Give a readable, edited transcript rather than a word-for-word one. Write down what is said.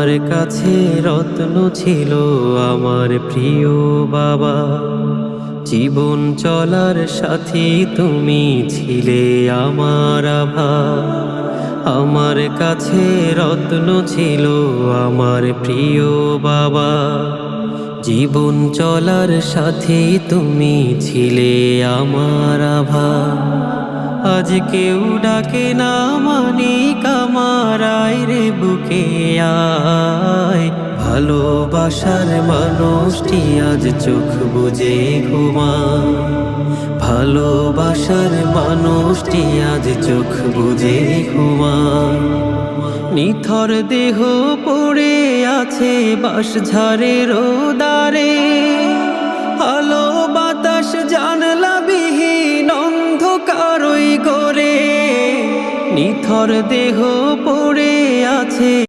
আমার কাছে রত্ন ছিল আমার প্রিয় বাবা। জীবন চলার সাথী তুমি ছিলে আমার আভা। আমার কাছে রত্ন ছিল আমার প্রিয় বাবা। জীবন চলার সাথী তুমি ছিলে আমার আভা। আজ কেউ ডাকে না মানিক আমার, আয় রে বুকে আয়। ভালোবাসার মানুষটি আজ চোখ বুজে ঘুমায়। ভালোবাসার মানুষটি আজ চোখ বুজে ঘুমায়। নিথর দেহ পড়ে আছে বাঁশঝাড়ের দ্বারে। আলো বাতাস জানলা বিহীন অন্ধকার ওই ঘরে। নিথর দেহ পড়ে আছে